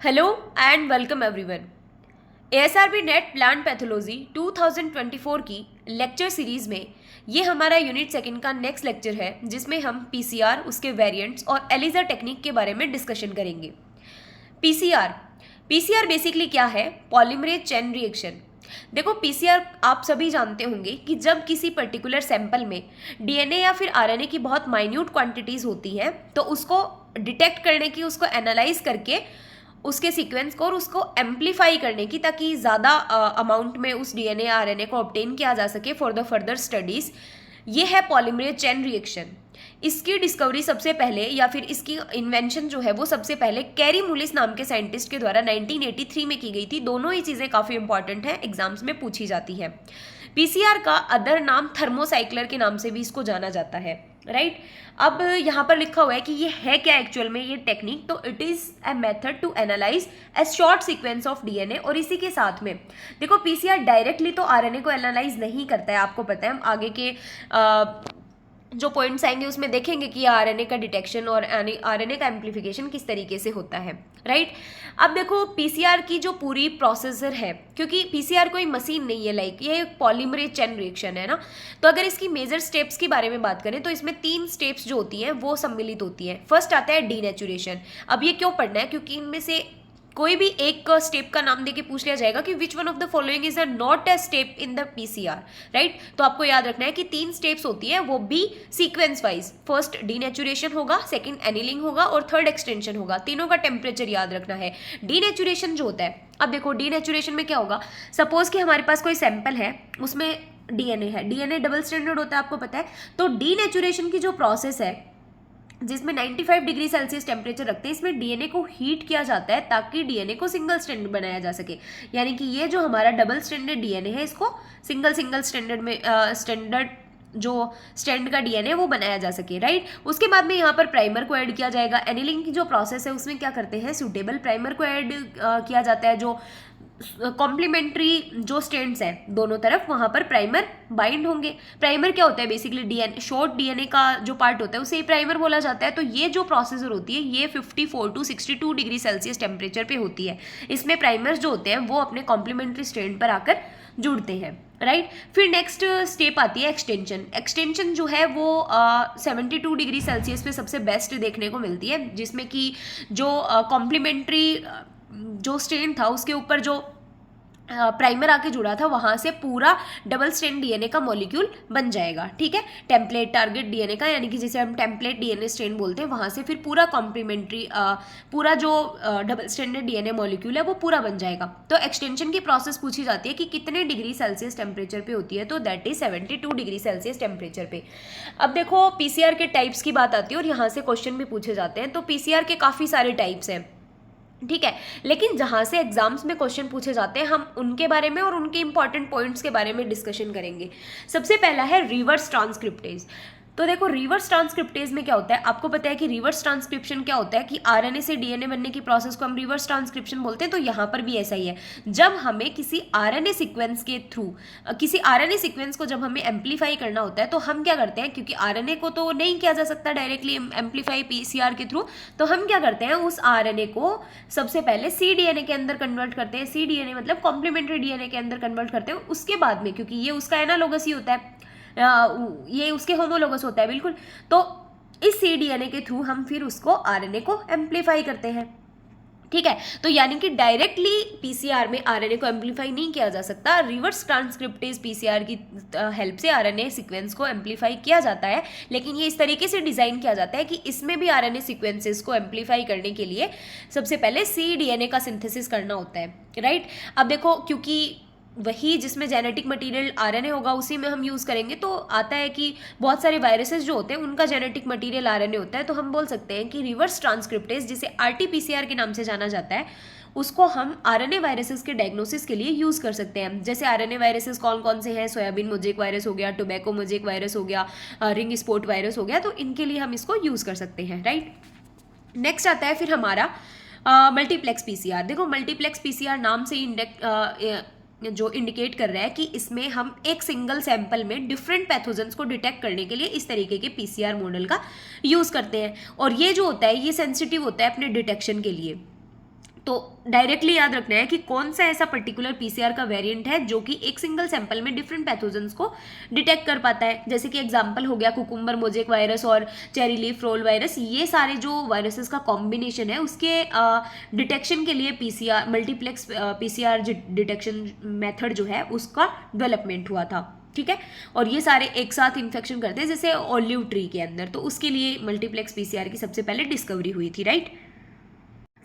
Hello and welcome everyone. ASRB net plant pathology 2024 की lecture series में ये हमारा यूनिट सेकंड का नेक्स्ट लेक्चर है, जिसमें हम पीसीआर, उसके वेरिएंट्स और एलिजा टेक्निक के बारे में डिस्कशन करेंगे। पीसीआर बेसिकली क्या है? Polymerase chain reaction. देखो, पीसीआर आप सभी जानते होंगे कि जब किसी पर्टिकुलर सैंपल में डीएनए या फिर आरएनए की बहुत माइन्यूट क्वांटिटीज होती हैं, तो उसको डिटेक्ट करने की, उसको एनालाइज करके उसके सीक्वेंस को और उसको एम्पलीफाई करने की, ताकि ज़्यादा अमाउंट में उस डीएनए आरएनए को ऑब्टेन किया जा सके फॉर द फर्दर स्टडीज़। ये है पॉलीमरेज चेन रिएक्शन। इसकी डिस्कवरी सबसे पहले, या फिर इसकी इन्वेंशन जो है वो सबसे पहले कैरी मुलिस नाम के साइंटिस्ट के द्वारा 1983 में की गई थी। दोनों ही चीज़ें काफ़ी इंपॉर्टेंट हैं, एग्जाम्स में पूछी जाती है। पीसीआर का अदर नाम थर्मोसाइक्लर के नाम से भी इसको जाना जाता है, राइट। अब यहाँ पर लिखा हुआ है कि ये है क्या एक्चुअल में ये टेक्निक। तो it is a method to analyse a short sequence of DNA. और इसी के साथ में देखो, पीसीआर डायरेक्टली तो आरएनए को एनालाइज नहीं करता है, आपको पता है। हम आगे के जो पॉइंट्स आएंगे उसमें देखेंगे कि आरएनए का डिटेक्शन और आरएनए का एम्प्लीफिकेशन किस तरीके से होता है, राइट। अब देखो, पीसीआर की जो पूरी प्रोसेसर है, क्योंकि पीसीआर कोई मशीन नहीं है, लाइक ये एक पॉलीमरेज चेन रिएक्शन है ना। तो अगर इसकी मेजर स्टेप्स की बारे में बात करें तो इसमें 3 स्टेप्स जो होती हैं वो सम्मिलित होती हैं। फर्स्ट आता है डीनेचुरेशन। अब ये क्यों पढ़ना है? क्योंकि इनमें से कोई भी एक स्टेप का नाम देके पूछ लिया जाएगा कि which one of the following is a not a step in the PCR, right. तो आपको याद रखना है कि 3 स्टेप्स होती है, वो भी सीक्वेंस वाइज। फर्स्ट डीनेचुरेशन होगा, सेकंड एनिलिंग होगा और थर्ड एक्सटेंशन होगा। तीनों का टेम्परेचर याद रखना है। डीनेचुरेशन जो होता है, अब देखो डीनेचुरेशन में क्या होगा। सपोज कि हमारे पास कोई सैंपल है, उसमें डीएनए है। डीएनए डबल स्टैंडर्ड होता है, आपको पता है। तो डीनेचुरेशन की जो प्रोसेस है, जिसमें 95 डिग्री सेल्सियस टेम्परेचर रखते हैं, इसमें डीएनए को हीट किया जाता है ताकि डीएनए को सिंगल स्ट्रैंड बनाया जा सके। यानी कि ये जो हमारा डबल स्ट्रैंडेड डीएनए है, इसको सिंगल स्ट्रैंडर्ड में स्टैंडर्ड जो स्ट्रैंड का डीएनए वो बनाया जा सके, राइट। उसके बाद में यहाँ पर प्राइमर को ऐड किया जाएगा। एनिलिंग की जो प्रोसेस है उसमें क्या करते हैं, सूटेबल प्राइमर को ऐड किया जाता है। जो कॉम्प्लीमेंट्री जो स्ट्रैंड्स हैं दोनों तरफ, वहां पर प्राइमर बाइंड होंगे। प्राइमर क्या होता है? बेसिकली डीएनए, शॉर्ट डीएनए का जो पार्ट होता है उसे प्राइमर बोला जाता है। तो ये जो प्रोसेसर होती है ये 54 टू 62 डिग्री सेल्सियस टेम्परेचर पे होती है। इसमें प्राइमर्स जो होते हैं वो अपने कॉम्प्लीमेंट्री स्ट्रैंड पर आकर जुड़ते हैं, राइट। फिर नेक्स्ट स्टेप आती है एक्सटेंशन। एक्सटेंशन जो है वो 72 डिग्री सेल्सियस पे सबसे बेस्ट देखने को मिलती है, जिसमें कि जो कॉम्प्लीमेंट्री जो स्ट्रैंड था उसके ऊपर जो प्राइमर आके जुड़ा था, वहां से पूरा डबल स्ट्रैंड डीएनए का मॉलिक्यूल बन जाएगा, ठीक है। टेम्पलेट टारगेट डीएनए का, यानी कि जिसे हम टेम्पलेट डीएनए स्ट्रैंड बोलते हैं, वहां से फिर पूरा कॉम्प्लीमेंट्री पूरा जो डबल स्ट्रैंडेड डीएनए मॉलिक्यूल है वो पूरा बन जाएगा। तो एक्सटेंशन की प्रोसेस पूछी जाती है कि कितने डिग्री सेल्सियस टेम्परेचर पे होती है, तो that is 72 degree Celsius temperature पे। अब देखो, पीसीआर के टाइप्स की बात आती है और यहाँ से क्वेश्चन भी पूछे जाते हैं। तो पीसीआर के काफ़ी सारे टाइप्स हैं, ठीक है। लेकिन जहां से एग्जाम्स में क्वेश्चन पूछे जाते हैं, हम उनके बारे में और उनके इंपॉर्टेंट पॉइंट्स के बारे में डिस्कशन करेंगे। सबसे पहला है रिवर्स ट्रांसक्रिप्टेज। तो देखो, रिवर्स ट्रांसक्रिप्टेज में क्या होता है, आपको पता है कि रिवर्स ट्रांसक्रिप्शन क्या होता है कि आरएनए से डीएनए बनने की प्रोसेस को हम रिवर्स ट्रांसक्रिप्शन बोलते हैं। तो यहाँ पर भी ऐसा ही है। जब हमें किसी आरएनए सीक्वेंस के थ्रू, किसी आरएनए सीक्वेंस को जब हमें एम्पलीफाई करना होता है, तो हम क्या करते हैं, क्योंकि आरएनए को तो नहीं किया जा सकता डायरेक्टली एम्पलीफाई पीसीआर के थ्रू, तो हम क्या करते हैं, उस आरएनए को सबसे पहले cDNA के अंदर कन्वर्ट करते हैं। cDNA मतलब कॉम्प्लीमेंट्री डीएनए के अंदर कन्वर्ट करते हैं। उसके बाद में, क्योंकि ये उसका एनालोगस ही होता है, ये उसके होमोलोगस होता है, बिल्कुल। तो इस cDNA के थ्रू हम फिर उसको आरएनए को एम्पलीफाई करते हैं, ठीक है। तो यानी कि डायरेक्टली पीसीआर में आरएनए को एम्पलीफाई नहीं किया जा सकता। रिवर्स ट्रांसक्रिप्टेज पीसीआर की हेल्प से आरएनए सीक्वेंस को एम्पलीफाई किया जाता है। लेकिन ये इस तरीके से डिजाइन किया जाता है कि इसमें भी आरएनए सीक्वेंसेस को एम्पलीफाई करने के लिए सबसे पहले cDNA का सिंथेसिस करना होता है, राइट। अब देखो, क्योंकि वही जिसमें जेनेटिक मटेरियल आरएनए होगा उसी में हम यूज़ करेंगे, तो आता है कि बहुत सारे वायरसेस जो होते हैं उनका जेनेटिक मटेरियल आरएनए होता है। तो हम बोल सकते हैं कि रिवर्स ट्रांसक्रिप्टेज, जिसे आरटीपीसीआर के नाम से जाना जाता है, उसको हम आरएनए वायरसेस के डायग्नोसिस के लिए यूज़ कर सकते हैं। जैसे आरएनए वायरसेस कौन कौन से हैं, सोयाबीन मोजेक वायरस हो गया, टोबैको मोजेक वायरस हो गया, रिंग स्पॉट वायरस हो गया, तो इनके लिए हम इसको यूज़ कर सकते हैं, राइट। नेक्स्ट आता है फिर हमारा मल्टीप्लेक्स पीसीआर। देखो, मल्टीप्लेक्स पीसीआर नाम से जो इंडिकेट कर रहा है कि इसमें हम एक सिंगल सैंपल में डिफरेंट पैथोजेंस को डिटेक्ट करने के लिए इस तरीके के पीसीआर मॉडल का यूज़ करते हैं। और ये जो होता है ये सेंसिटिव होता है अपने डिटेक्शन के लिए। तो डायरेक्टली याद रखना है कि कौन सा ऐसा पर्टिकुलर पीसीआर का वेरिएंट है जो कि एक सिंगल सैंपल में डिफरेंट पैथोजेंस को डिटेक्ट कर पाता है। जैसे कि एग्जांपल हो गया कुकुम्बर मोजेक वायरस और चेरी लीफ रोल वायरस, ये सारे जो वायरसेस का कॉम्बिनेशन है उसके डिटेक्शन के लिए PCR multiplex PCR detection method जो है उसका डेवलपमेंट हुआ था। ठीक है, और ये सारे एक साथ इन्फेक्शन करते हैं जैसे ऑलिव ट्री के अंदर, तो उसके लिए मल्टीप्लेक्स पीसीआर की सबसे पहले डिस्कवरी हुई थी, राइट।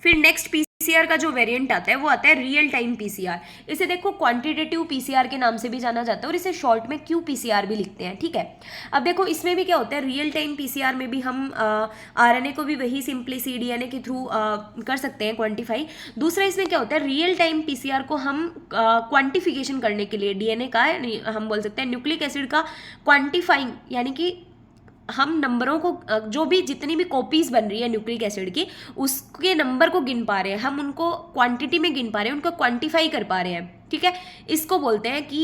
फिर नेक्स्ट पीसीआर का जो वेरिएंट आता है वो आता है रियल टाइम पीसीआर। इसे देखो क्वांटिटेटिव पीसीआर के नाम से भी जाना जाता है और इसे शॉर्ट में क्यूपीसीआर भी लिखते हैं। ठीक है, अब देखो इसमें भी क्या होता है, रियल टाइम पीसीआर में भी हम आरएनए को भी वही सिंपली सीडीएनए के थ्रू कर सकते हैं क्वांटिफाई। दूसरा इसमें क्या होता है, रियल टाइम पीसीआर को हम क्वांटिफिकेशन करने के लिए डीएनए का हम बोल सकते हैं न्यूक्लिक एसिड का क्वांटिफाइंग, यानी कि हम नंबरों को जो भी जितनी भी कॉपीज बन रही है न्यूक्लिक एसिड की उसके नंबर को गिन पा रहे हैं, हम उनको क्वांटिटी में गिन पा रहे हैं, उनको क्वांटिफाई कर पा रहे हैं। ठीक है, इसको बोलते हैं कि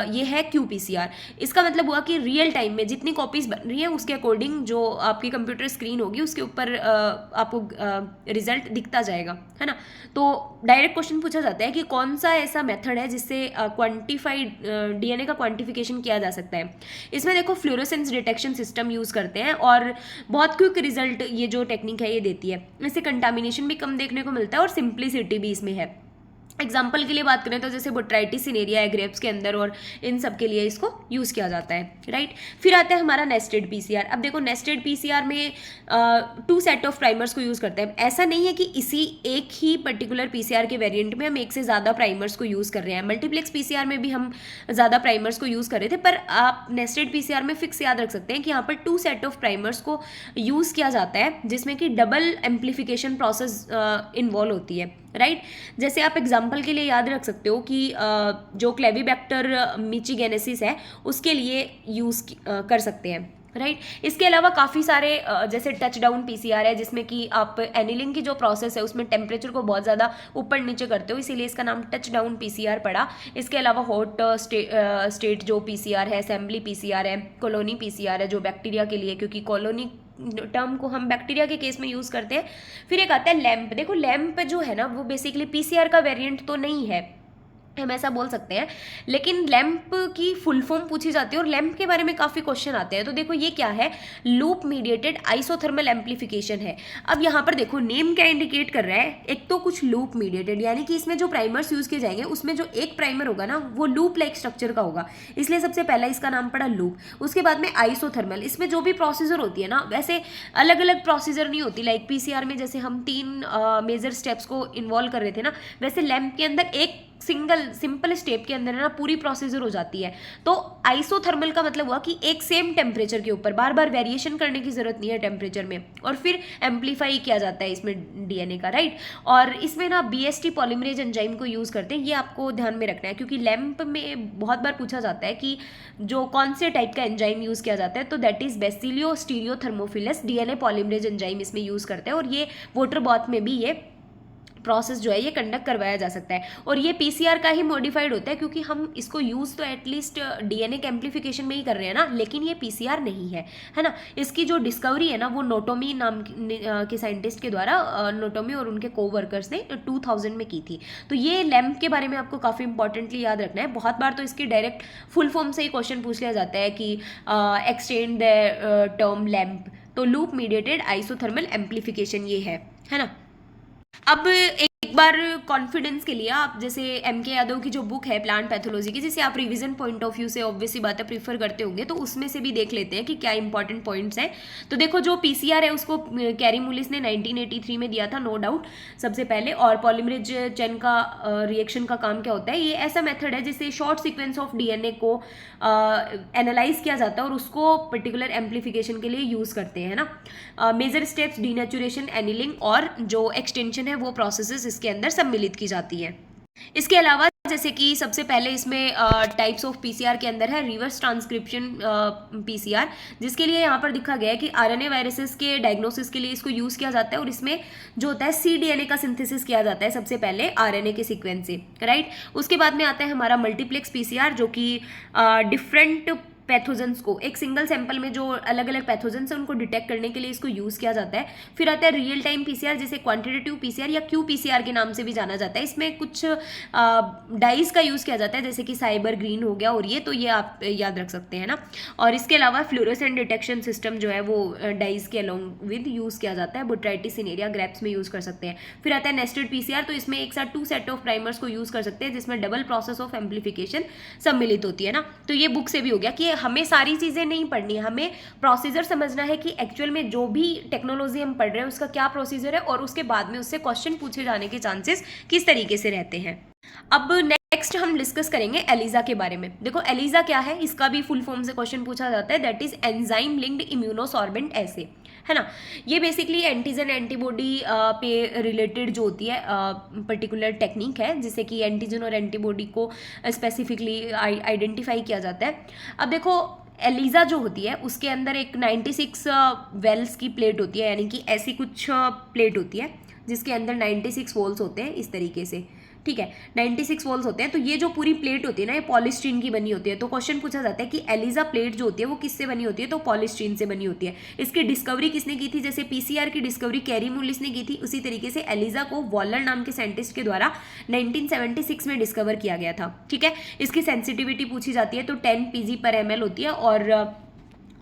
ये है क्यूपीसीआर। इसका मतलब हुआ कि रियल टाइम में जितनी कॉपीज बन रही है उसके अकॉर्डिंग जो आपकी कंप्यूटर स्क्रीन होगी उसके ऊपर आपको रिजल्ट दिखता जाएगा, है ना। तो डायरेक्ट क्वेश्चन पूछा जाता है कि कौन सा ऐसा मेथड है जिससे क्वांटिफाइड डीएनए का क्वांटिफिकेशन किया जा सकता है। इसमें देखो फ्लोरोसेंस डिटेक्शन सिस्टम यूज करते हैं और बहुत क्विक रिजल्ट ये जो टेक्निक है ये देती है। इससे कंटामिनेशन भी कम देखने को मिलता है और सिंप्लिसिटी भी इसमें है। एग्जाम्पल के लिए बात करें तो जैसे बोट्राइटिस सिनेरिया है ग्रेप्स के अंदर, और इन सब के लिए इसको यूज़ किया जाता है, राइट। फिर आता है हमारा नेस्टेड पीसीआर। अब देखो नेस्टेड पीसीआर में 2 सेट ऑफ प्राइमर्स को यूज़ करते हैं। ऐसा नहीं है कि इसी एक ही पर्टिकुलर पीसीआर के वेरिएंट में हम एक से ज़्यादा प्राइमर्स को यूज़ कर रहे हैं। मल्टीप्लेक्स पीसीआर में भी हम ज़्यादा प्राइमर्स को यूज़ कर रहे थे, पर आप नेस्टेड पीसीआर में फिक्स याद रख सकते हैं कि यहाँ पर 2 सेट ऑफ प्राइमर्स को यूज़ किया जाता है जिसमें कि डबल एम्प्लीफिकेशन प्रोसेस इन्वॉल्व होती है, राइट। जैसे आप एग्जाम्पल के लिए याद रख सकते हो कि जो क्लेविबैक्टर मिचिगेनेसिस है उसके लिए यूज़ कर सकते हैं, राइट। इसके अलावा काफ़ी सारे जैसे टच डाउन पीसीआर है जिसमें कि आप एनिलिंग की जो प्रोसेस है उसमें टेम्परेचर को बहुत ज़्यादा ऊपर नीचे करते हो, इसीलिए इसका नाम टच डाउन पीसीआर पड़ा। इसके अलावा हॉट स्टेट जो पीसीआर है, असेंबली पीसीआर है, कॉलोनी पीसीआर है जो बैक्टीरिया के लिए, क्योंकि कॉलोनी टर्म को हम बैक्टीरिया के केस में यूज़ करते हैं। फिर एक आता है लैम्प। देखो लैम्प जो है ना वो बेसिकली पीसीआर का वेरिएंट तो नहीं है, हम ऐसा बोल सकते हैं, लेकिन लैम्प की फुल फॉर्म पूछी जाती है और लैम्प के बारे में काफ़ी क्वेश्चन आते हैं। तो देखो ये क्या है, लूप मीडिएटेड आइसोथर्मल एम्प्लीफिकेशन है। अब यहाँ पर देखो नेम क्या इंडिकेट कर रहा है, एक तो कुछ लूप मीडिएटेड यानी कि इसमें जो प्राइमर्स यूज़ किए जाएंगे उसमें जो एक प्राइमर होगा ना वो लूप लाइक स्ट्रक्चर का होगा, इसलिए सबसे पहला इसका नाम पड़ा लूप। उसके बाद में आइसोथर्मल, इसमें जो भी प्रोसीजर होती है ना वैसे अलग अलग प्रोसीजर नहीं होती, लाइक पीसीआर में जैसे हम 3 मेजर स्टेप्स को इन्वॉल्व कर रहे थे ना, वैसे लैम्प के अंदर एक सिंपल स्टेप के अंदर ना पूरी प्रोसीजर हो जाती है। तो आइसोथर्मल का मतलब हुआ कि एक सेम टेम्परेचर के ऊपर बार बार वेरिएशन करने की जरूरत नहीं है टेम्परेचर में, और फिर एम्पलीफाई किया जाता है इसमें डीएनए का, राइट। और इसमें ना बीएसटी पॉलीमरेज एंजाइम को यूज़ करते हैं, ये आपको ध्यान में रखना है क्योंकि लैम्प में बहुत बार पूछा जाता है कि जो कौन से टाइप का एंजाइम यूज़ किया जाता है, तो that is Bacillus stearothermophilus DNA polymerase enzyme इसमें यूज़ करते हैं, और ये वाटर बाथ में भी ये प्रोसेस जो है ये कंडक्ट करवाया जा सकता है। और ये पीसीआर का ही मॉडिफाइड होता है क्योंकि हम इसको यूज़ तो एटलीस्ट डीएनए के एम्प्लीफिकेशन में ही कर रहे हैं ना, लेकिन ये पीसीआर नहीं है, है ना। इसकी जो डिस्कवरी है ना वो नोटोमी नाम के साइंटिस्ट के द्वारा नोटोमी और उनके कोवर्कर्स ने 2000 में की थी। तो ये लैम्प के बारे में आपको काफ़ी इंपॉर्टेंटली याद रखना है। बहुत बार तो इसकी डायरेक्ट फुल फॉर्म से ही क्वेश्चन पूछ लिया जाता है कि एक्सटेंड द टर्म लैम्प, तो लूप मीडिएटेड आइसोथर्मल एम्प्लीफिकेशन ये है ना। अब एक बार कॉन्फिडेंस के लिए आप जैसे एम.के. यादव की जो बुक है प्लांट पैथोलॉजी की, जिसे आप रिवीजन पॉइंट ऑफ व्यू से ऑब्वियसली बातें प्रीफर करते होंगे, तो उसमें से भी देख लेते हैं कि क्या इंपॉर्टेंट पॉइंट्स हैं। तो देखो जो पीसीआर है उसको कैरी मुलिस ने 1983 में दिया था, नो डाउट सबसे पहले। और पॉलीमरेज चेन का रिएक्शन का काम क्या होता है, ये ऐसा मेथड है जिससे शॉर्ट सीक्वेंस ऑफ डीएनए को एनालाइज किया जाता है और उसको पर्टिकुलर एम्प्लीफिकेशन के लिए यूज़ करते हैं ना। मेजर स्टेप्स डीनेचुरेशन, एनिलिंग और जो एक्सटेंशन है वो प्रोसेसेस इसके अंदर सम्मिलित की जाती है। इसके अलावा जैसे कि सबसे पहले इसमें टाइप्स ऑफ पीसीआर के अंदर है रिवर्स ट्रांसक्रिप्शन पीसीआर, जिसके लिए यहाँ पर दिखा गया है कि आरएनए वायरसेस के डायग्नोसिस के लिए इसको यूज़ किया जाता है, और इसमें जो होता है सीडीएनए का सिंथेसिस किया जाता है सबसे पहले आरएनए के सीक्वेंस से, राइट। उसके बाद में आता है हमारा मल्टीप्लेक्स पीसीआर जो कि डिफरेंट पैथोजेंस को, एक सिंगल सैंपल में जो अलग अलग पैथोजेंस है उनको डिटेक्ट करने के लिए इसको यूज़ किया जाता है। फिर आता है रियल टाइम पीसीआर, जिसे क्वांटिटेटिव पीसीआर या क्यूपीसीआर के नाम से भी जाना जाता है। इसमें कुछ डाइज का यूज़ किया जाता है, जैसे कि साइबर ग्रीन हो गया, और ये तो ये आप याद रख सकते हैं ना। और इसके अलावा फ्लोरोसेंट डिटेक्शन सिस्टम जो है वो डाइज के अलोंग विद यूज़ किया जाता है। बोट्राइटिस सिनेरिया ग्रेप्स में यूज़ कर सकते हैं। फिर आता है नेस्टेड पीसीआर, तो इसमें एक साथ 2 सेट ऑफ प्राइमर्स को यूज़ कर सकते हैं, जिसमें डबल प्रोसेस ऑफ एम्प्लीफिकेशन सम्मिलित होती है ना। तो ये बुक से भी हो गया कि हमें सारी चीज़ें नहीं पढ़नी है, हमें प्रोसीजर समझना है कि एक्चुअल में जो भी टेक्नोलॉजी हम पढ़ रहे हैं उसका क्या प्रोसीजर है, और उसके बाद में उससे क्वेश्चन पूछे जाने के चांसेस किस तरीके से रहते हैं। अब नेक्स्ट हम डिस्कस करेंगे एलिजा के बारे में। देखो एलिजा क्या है, इसका भी फुल फॉर्म से क्वेश्चन पूछा जाता है, that is enzyme linked immunosorbent assay, है ना। ये बेसिकली एंटीजन एंटीबॉडी पे रिलेटेड जो होती है पर्टिकुलर टेक्निक है, जिससे कि एंटीजन और एंटीबॉडी को स्पेसिफिकली आइडेंटिफाई किया जाता है। अब देखो एलिजा जो होती है उसके अंदर एक 96 वेल्स की प्लेट होती है, यानी कि ऐसी कुछ प्लेट होती है जिसके अंदर 96 वॉल्स होते हैं इस तरीके से, ठीक है, 96 वॉल्स होते हैं। तो ये जो पूरी प्लेट होती है ना, ये पॉलीस्टीरीन की बनी होती है। तो क्वेश्चन पूछा जाता है कि एलिजा प्लेट जो होती है वो किससे बनी होती है, तो पॉलीस्टीरीन से बनी होती है। इसकी डिस्कवरी किसने की थी, जैसे पीसीआर की डिस्कवरी कैरी मुलिस ने की थी, उसी तरीके से एलिजा को वॉलर नाम के साइंटिस्ट के द्वारा 1976 में डिस्कवर किया गया था, ठीक है। इसकी सेंसिटिविटी पूछी जाती है तो 10 pg/ml होती है, और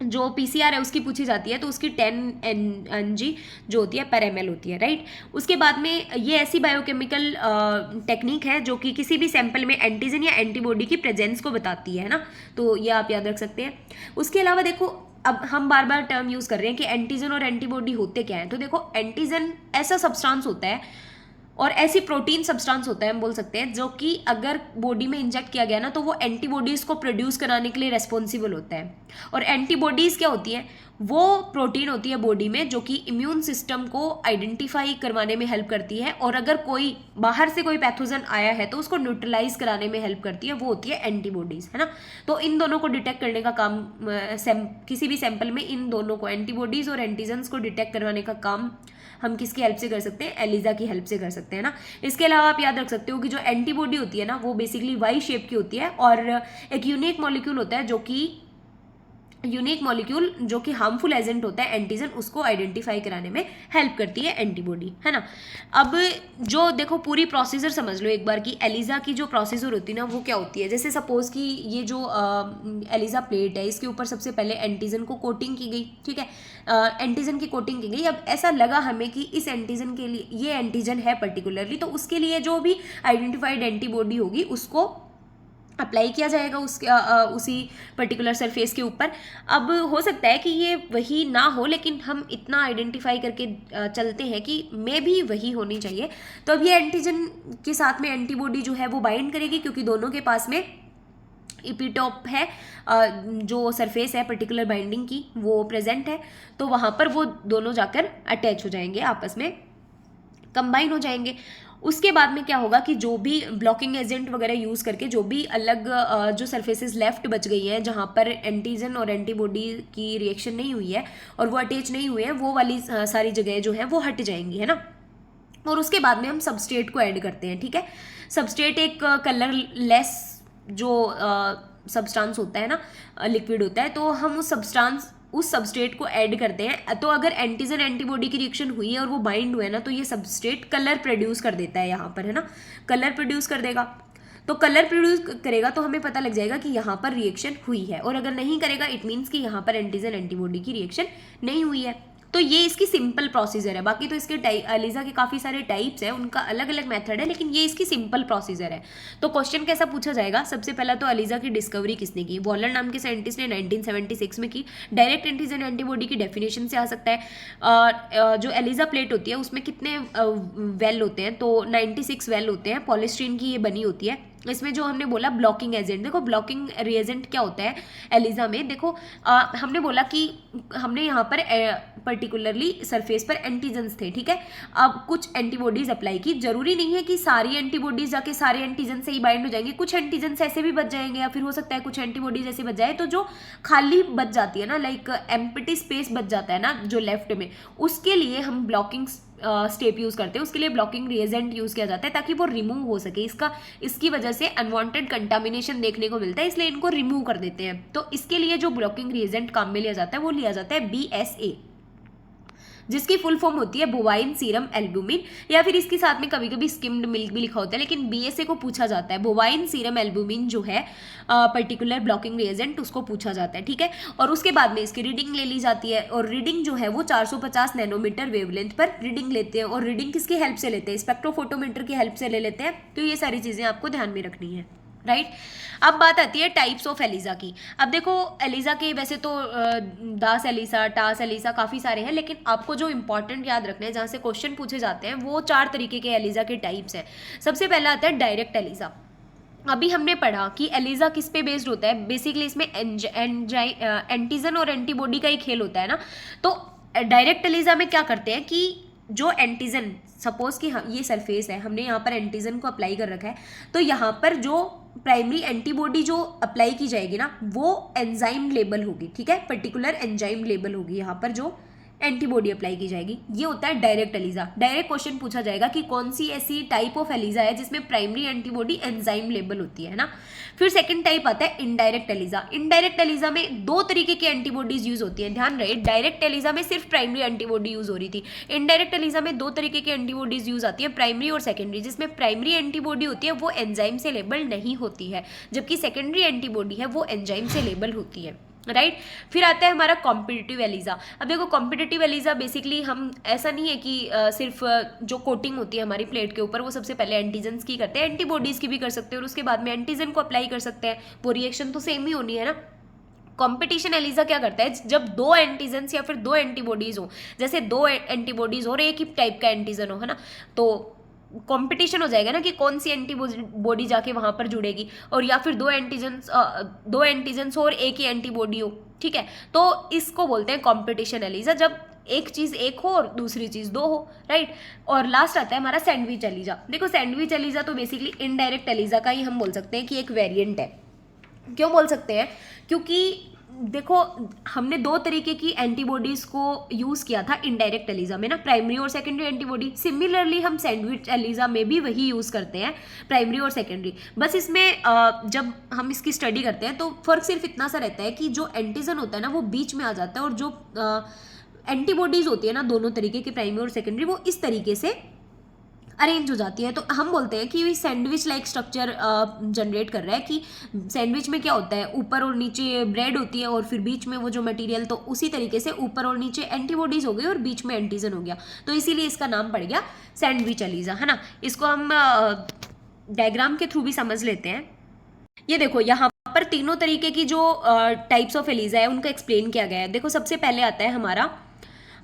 जो पीसीआर है उसकी पूछी जाती है तो उसकी 10 ng जो होती है पर ml होती है, राइट। उसके बाद में ये ऐसी बायोकेमिकल टेक्निक है जो कि किसी भी सैंपल में एंटीजन या एंटीबॉडी की प्रेजेंस को बताती है ना, तो ये आप याद रख सकते हैं। उसके अलावा देखो अब हम बार बार टर्म यूज़ कर रहे हैं कि एंटीजन और एंटीबॉडी होते क्या हैं, तो देखो एंटीजन ऐसा सब्सटेंस होता है और ऐसी प्रोटीन सब्सटेंस होता है, हम बोल सकते हैं, जो कि अगर बॉडी में इंजेक्ट किया गया ना तो वो एंटीबॉडीज़ को प्रोड्यूस कराने के लिए रेस्पॉन्सिबल होता है। और एंटीबॉडीज़ क्या होती हैं, वो प्रोटीन होती है बॉडी में जो कि इम्यून सिस्टम को आइडेंटिफाई करवाने में हेल्प करती है, और अगर कोई बाहर से कोई पैथोजन आया है तो उसको न्यूट्रलाइज कराने में हेल्प करती है, वो होती है एंटीबॉडीज़, है ना। तो इन दोनों को डिटेक्ट करने का काम किसी भी सैंपल में इन दोनों को, एंटीबॉडीज़ और एंटीजन्स को डिटेक्ट करवाने का काम हम किसकी हेल्प से कर सकते हैं, एलिजा की हेल्प से कर सकते हैं ना। इसके अलावा आप याद रख सकते हो कि जो एंटीबॉडी होती है ना वो बेसिकली वाई शेप की होती है, और एक यूनिक मॉलिक्यूल होता है जो कि हार्मफुल एजेंट होता है एंटीजन, उसको आइडेंटिफाई कराने में हेल्प करती है एंटीबॉडी, है ना। अब जो देखो पूरी प्रोसीजर समझ लो एक बार कि एलिजा की जो प्रोसीजर होती है ना वो क्या होती है। जैसे सपोज कि ये जो एलिजा प्लेट है इसके ऊपर सबसे पहले एंटीजन को कोटिंग की गई, ठीक है, एंटीजन की कोटिंग की गई। अब ऐसा लगा हमें कि इस एंटीजन के लिए ये एंटीजन है पर्टिकुलरली, तो उसके लिए जो भी आइडेंटिफाइड एंटीबॉडी होगी उसको अप्लाई किया जाएगा उसी पर्टिकुलर सरफेस के ऊपर। अब हो सकता है कि ये वही ना हो, लेकिन हम इतना आइडेंटिफाई करके चलते हैं कि मे भी वही होनी चाहिए। तो अब ये एंटीजन के साथ में एंटीबॉडी जो है वो बाइंड करेगी, क्योंकि दोनों के पास में इपीटॉप है, जो सरफेस है पर्टिकुलर बाइंडिंग की वो प्रेजेंट है, तो वहाँ पर वो दोनों जाकर अटैच हो जाएंगे, आपस में कंबाइन हो जाएंगे। उसके बाद में क्या होगा कि जो भी ब्लॉकिंग एजेंट वगैरह यूज़ करके जो भी अलग जो सरफेसेस लेफ्ट बच गई हैं जहाँ पर एंटीजन और एंटीबॉडी की रिएक्शन नहीं हुई है और वो अटैच नहीं हुए हैं, वो वाली सारी जगह जो है वो हट जाएंगी, है ना। और उसके बाद में हम सबस्ट्रेट को ऐड करते हैं, ठीक है। सबस्ट्रेट एक कलरलेस जो सब्सटेंस होता है ना, लिक्विड होता है, तो हम उस सबस्ट्रेट को ऐड करते हैं। तो अगर एंटीजन एंटीबॉडी की रिएक्शन हुई है और वो बाइंड हुआ है ना, तो ये सबस्ट्रेट कलर प्रोड्यूस कर देता है यहाँ पर, है ना, कलर प्रोड्यूस कर देगा। तो कलर प्रोड्यूस करेगा तो हमें पता लग जाएगा कि यहाँ पर रिएक्शन हुई है, और अगर नहीं करेगा इट मीन्स कि यहाँ पर एंटीजन एंटीबॉडी की रिएक्शन नहीं हुई है। तो ये इसकी सिंपल प्रोसीजर है। बाकी तो इसके एलिजा के काफ़ी सारे टाइप्स हैं, उनका अलग अलग मेथड है, लेकिन ये इसकी सिंपल प्रोसीजर है। तो क्वेश्चन कैसा पूछा जाएगा, सबसे पहला तो एलिजा की डिस्कवरी किसने की, वॉलर नाम के साइंटिस्ट ने 1976 में की। डायरेक्ट एंटीजन एंटीबॉडी की डेफिनेशन से आ सकता है। जो एलिजा प्लेट होती है उसमें कितने वेल होते हैं, तो 96 वेल होते हैं, पॉलीस्टीरीन की ये बनी होती है। इसमें जो हमने बोला ब्लॉकिंग एजेंट, देखो ब्लॉकिंग रिएजेंट क्या होता है एलिजा में, देखो हमने बोला कि हमने यहाँ पर पर्टिकुलरली सरफेस पर एंटीजन्स थे, ठीक है। अब कुछ एंटीबॉडीज अप्लाई की, जरूरी नहीं है कि सारी एंटीबॉडीज जाके सारे एंटीजन से ही बाइंड हो जाएंगे, कुछ एंटीजन्स ऐसे भी बच जाएंगे, या फिर हो सकता है कुछ एंटीबॉडीज ऐसे बच जाए, तो जो खाली बच जाती है ना, लाइक एम्प्टी स्पेस बच जाता है ना जो लेफ्ट में, उसके लिए हम ब्लॉकिंग स्टेप यूज़ करते हैं, उसके लिए ब्लॉकिंग रिएजेंट यूज़ किया जाता है ताकि वो रिमूव हो सके। इसकी वजह से अनवांटेड कंटामिनेशन देखने को मिलता है, इसलिए इनको रिमूव कर देते हैं। तो इसके लिए जो ब्लॉकिंग रिएजेंट काम में लिया जाता है वो लिया जाता है BSA, जिसकी फुल फॉर्म होती है बोवाइन सीरम एल्बुमिन, या फिर इसके साथ में कभी कभी स्किम्ड मिल्क भी लिखा होता है, लेकिन BSA को पूछा जाता है। बोवाइन सीरम एल्बुमिन जो है पर्टिकुलर ब्लॉकिंग रिएजेंट, उसको पूछा जाता है, ठीक है। और उसके बाद में इसकी रीडिंग ले ली जाती है, और रीडिंग जो है वो 450 नैनोमीटर वेवलेंथ पर रीडिंग लेते हैं। और रीडिंग किसकी हेल्प से लेते हैं? स्पेक्ट्रोफोटोमीटर की हेल्प से ले लेते हैं। तो ये सारी चीज़ें आपको ध्यान में रखनी है, राइट। अब बात आती है टाइप्स ऑफ एलिजा की। अब देखो एलिजा के वैसे तो दास एलिसा, टास एलिसा काफ़ी सारे हैं, लेकिन आपको जो इंपॉर्टेंट याद रखना है, जहाँ से क्वेश्चन पूछे जाते हैं, वो 4 तरीके के एलिजा के टाइप्स हैं। सबसे पहला आता है डायरेक्ट एलिजा। अभी हमने पढ़ा कि एलिजा किस पे बेस्ड होता है, बेसिकली इसमें एंटीजन और एंटीबॉडी का ही खेल होता है ना। तो डायरेक्ट एलिजा में क्या करते हैं कि जो एंटीजन, सपोज कि ये सरफेस है, हमने यहाँ पर एंटीजन को अप्लाई कर रखा है, तो यहाँ पर जो प्राइमरी एंटीबॉडी जो अप्लाई की जाएगी ना, वो एंजाइम लेबल होगी, ठीक है, पर्टिकुलर एंजाइम लेबल होगी यहाँ पर जो एंटीबॉडी अप्लाई की जाएगी। ये होता है डायरेक्ट एलिजा। डायरेक्ट क्वेश्चन पूछा जाएगा कि कौन सी ऐसी टाइप ऑफ एलिजा है जिसमें प्राइमरी एंटीबॉडी एंजाइम लेबल होती है ना। फिर सेकंड टाइप आता है इनडायरेक्ट एलिजा। इनडायरेक्ट एलिजा में 2 तरीके की एंटीबॉडीज यूज होती हैं, ध्यान रहे। डायरेक्ट एलिजा में सिर्फ प्राइमरी एंटीबॉडी यूज हो रही थी, इनडायरेक्ट एलिजा में 2 तरीके की एंटीबॉडीज यूज आती है, प्राइमरी और सेकेंडरी। जिसमें प्राइमरी एंटीबॉडी होती है वो एंजाइम से लेबल नहीं होती है, जबकि सेकेंडरी एंटीबॉडी है वो एंजाइम से लेबल होती है, राइट। फिर आता है हमारा कॉम्पिटिटिव एलिजा। अब देखो कॉम्पिटिटिव एलिजा बेसिकली हम ऐसा नहीं है कि सिर्फ जो कोटिंग होती है हमारी प्लेट के ऊपर वो सबसे पहले एंटीजन्स की करते हैं, एंटीबॉडीज की भी कर सकते हैं, और उसके बाद में एंटीजन को अप्लाई कर सकते हैं। वो रिएक्शन तो सेम ही होनी है ना। कॉम्पिटिशन एलिजा क्या करता है, जब 2 एंटीजन्स या फिर 2 एंटीबॉडीज हो, जैसे 2 एंटीबॉडीज और एक ही टाइप का एंटीजन हो, है ना, तो कंपटीशन हो जाएगा ना कि कौन सी एंटीबॉडी जाके वहां पर जुड़ेगी। और या फिर 2 एंटीजन्स और एक ही एंटीबॉडी हो, ठीक है, तो इसको बोलते हैं कंपटीशन एलिजा, जब एक चीज एक हो और दूसरी चीज 2 हो, राइट। और लास्ट आता है हमारा सैंडविच एलिजा। देखो सैंडविच एलिजा तो बेसिकली इनडायरेक्ट एलिजा का ही हम बोल सकते हैं कि एक वेरिएंट है। क्यों बोल सकते हैं? क्योंकि देखो हमने 2 तरीके की एंटीबॉडीज को यूज किया था इनडायरेक्ट एलिजा में ना, प्राइमरी और सेकेंडरी एंटीबॉडी। सिमिलरली हम सैंडविच एलिजा में भी वही यूज करते हैं, प्राइमरी और सेकेंडरी। बस इसमें जब हम इसकी स्टडी करते हैं तो फर्क सिर्फ इतना सा रहता है कि जो एंटीजन होता है ना वो बीच में आ जाता है, और जो एंटीबॉडीज होती है ना दोनों तरीके की, प्राइमरी और सेकेंडरी, वो इस तरीके से अरेंज हो जाती है। तो हम बोलते हैं कि सैंडविच लाइक स्ट्रक्चर जनरेट कर रहा है, कि सैंडविच में क्या होता है, ऊपर और नीचे ब्रेड होती है और फिर बीच में वो जो मटेरियल, तो उसी तरीके से ऊपर और नीचे एंटीबॉडीज हो गई और बीच में एंटीजन हो गया, तो इसीलिए इसका नाम पड़ गया सैंडविच एलिजा, है ना। इसको हम डायग्राम के थ्रू भी समझ लेते हैं। ये देखो यहाँ पर तीनों तरीके की जो टाइप्स ऑफ एलिजा है उनको एक्सप्लेन किया गया है। देखो सबसे पहले आता है हमारा,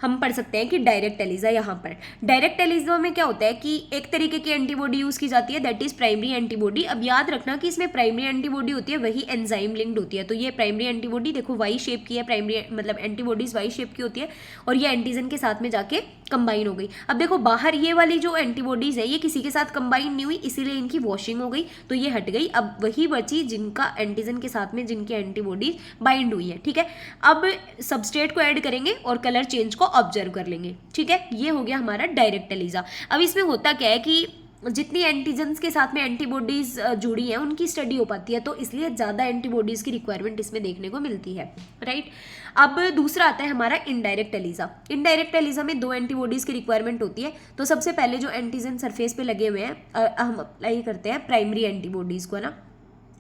हम पढ़ सकते हैं कि डायरेक्ट एलिजा। यहाँ पर डायरेक्ट एलिजा में क्या होता है कि एक तरीके की एंटीबॉडी यूज की जाती है, दैट इज प्राइमरी एंटीबॉडी। अब याद रखना कि इसमें प्राइमरी एंटीबॉडी होती है वही एंजाइम लिंक्ड होती है। तो ये प्राइमरी एंटीबॉडी देखो वाई शेप की है, प्राइमरी मतलब एंटीबॉडीज वाई शेप की होती है, और ये एंटीजन के साथ में जाके कंबाइन हो गई। अब देखो बाहर ये वाली जो एंटीबॉडीज है ये किसी के साथ कंबाइन नहीं हुई, इसीलिए इनकी वॉशिंग हो गई, तो ये हट गई। अब वही बची जिनका एंटीजन के साथ में जिनकी एंटीबॉडीज बाइंड हुई है, ठीक है। अब सबस्ट्रेट को ऐड करेंगे और कलर चेंज को ऑब्जर्व कर लेंगे, ठीक है। ये हो गया हमारा डायरेक्ट एलिजा। अब इसमें होता क्या है कि जितनी एंटीजन्स के साथ में एंटीबॉडीज जुड़ी हैं उनकी स्टडी हो पाती है, तो इसलिए ज़्यादा एंटीबॉडीज की रिक्वायरमेंट इसमें देखने को मिलती है, राइट। अब दूसरा आता है हमारा इनडायरेक्ट एलिजा। इनडायरेक्ट एलिजा में 2 एंटीबॉडीज की रिक्वायरमेंट होती है। तो सबसे पहले जो एंटीजन सरफेस पे लगे हुए हैं हम अप्लाई करते हैं प्राइमरी एंटीबॉडीज को, ना।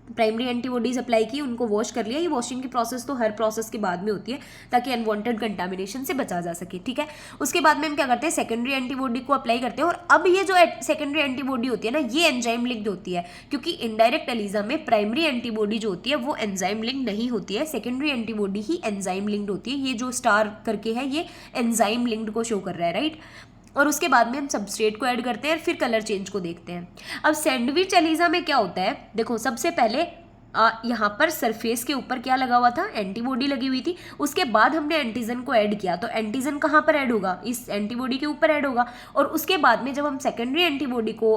प्राइमरी एंटीबॉडीज अप्लाई की, उनको वॉश कर लिया। ये वॉशिंग की प्रोसेस तो हर प्रोसेस के बाद में होती है ताकि अनवांटेड कंटामिनेशन से बचा जा सके, ठीक है। उसके बाद में हम क्या करते हैं, सेकेंडरी एंटीबॉडी को अप्लाई करते हैं। और अब ये जो सेकेंडरी एंटीबॉडी होती है ना, ये एंजाइम लिंक्ड होती है, क्योंकि इनडायरेक्ट एलिजा में प्राइमरी एंटीबॉडी जो होती है वो एंजाइम लिंक नहीं होती है, सेकेंडरी एंटीबॉडी ही एंजाइम लिंक्ड होती है। ये जो स्टार करके है ये एंजाइम लिंक्ड को शो कर रहा है, राइट। और उसके बाद में हम सबस्ट्रेट को ऐड करते हैं, फिर कलर चेंज को देखते हैं। अब सैंडविच एलिजा में क्या होता है, देखो सबसे पहले यहाँ पर सरफेस के ऊपर क्या लगा हुआ था, एंटीबॉडी लगी हुई थी। उसके बाद हमने एंटीजन को ऐड किया, तो एंटीजन कहाँ पर ऐड होगा, इस एंटीबॉडी के ऊपर ऐड होगा। और उसके बाद में जब हम सेकेंडरी एंटीबॉडी को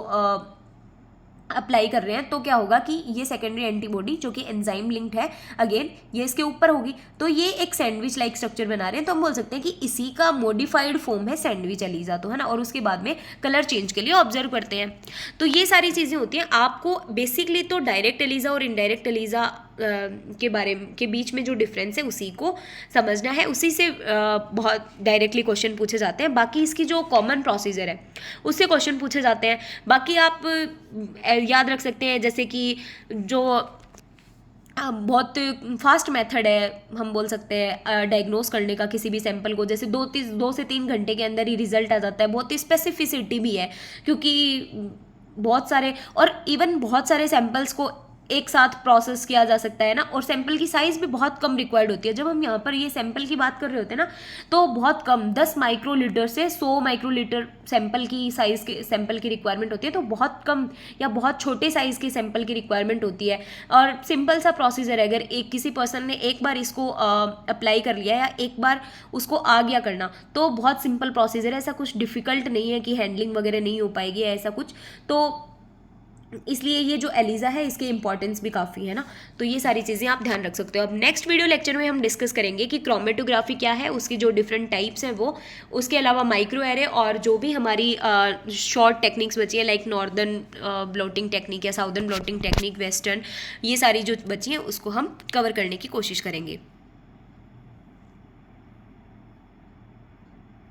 अप्लाई कर रहे हैं तो क्या होगा कि ये सेकेंडरी एंटीबॉडी जो कि एंजाइम लिंक्ड है, अगेन ये इसके ऊपर होगी, तो ये एक सैंडविच लाइक स्ट्रक्चर बना रहे हैं। तो हम बोल सकते हैं कि इसी का मॉडिफाइड फॉर्म है सैंडविच एलिजा, तो है ना। और उसके बाद में कलर चेंज के लिए ऑब्जर्व करते हैं। तो ये सारी चीज़ें होती हैं। आपको बेसिकली तो डायरेक्ट एलिजा और इनडायरेक्ट एलिजा के बीच में जो डिफरेंस है उसी को समझना है, उसी से बहुत डायरेक्टली क्वेश्चन पूछे जाते हैं। बाकी इसकी जो कॉमन प्रोसीजर है उससे क्वेश्चन पूछे जाते हैं। बाकी आप याद रख सकते हैं जैसे कि जो बहुत फास्ट मेथड है, हम बोल सकते हैं डायग्नोस करने का किसी भी सैंपल को, जैसे 2 से 3 घंटे के अंदर ही रिजल्ट आ जाता है। बहुत ही स्पेसिफिसिटी भी है क्योंकि बहुत सारे और इवन बहुत सारे सैंपल्स को एक साथ प्रोसेस किया जा सकता है ना, और सैंपल की साइज़ भी बहुत कम रिक्वायर्ड होती है। जब हम यहाँ पर ये सैंपल की बात कर रहे होते हैं ना, तो बहुत कम 10 माइक्रोलीटर से 100 माइक्रोलीटर सैंपल की साइज़ के सैंपल की रिक्वायरमेंट होती है। तो बहुत कम या बहुत छोटे साइज़ के सैंपल की रिक्वायरमेंट होती है। और सिंपल सा प्रोसीजर है, अगर किसी पर्सन ने एक बार इसको अप्लाई कर लिया या एक बार उसको आ गया करना, तो बहुत सिंपल प्रोसीजर है। ऐसा कुछ डिफ़िकल्ट नहीं है कि हैंडलिंग वगैरह नहीं हो पाएगी ऐसा कुछ। तो इसलिए ये जो एलिजा है इसके इंपॉर्टेंस भी काफ़ी है ना। तो ये सारी चीज़ें आप ध्यान रख सकते हो। अब नेक्स्ट वीडियो लेक्चर में हम डिस्कस करेंगे कि क्रोमेटोग्राफी क्या है, उसकी जो डिफरेंट टाइप्स हैं वो, उसके अलावा माइक्रो एरे और जो भी हमारी शॉर्ट टेक्निक्स बची है लाइक नॉर्दर्न ब्लोटिंग टेक्निक या साउदर्न ब्लोटिंग टेक्निक, वेस्टर्न, ये सारी जो बची हैं उसको हम कवर करने की कोशिश करेंगे।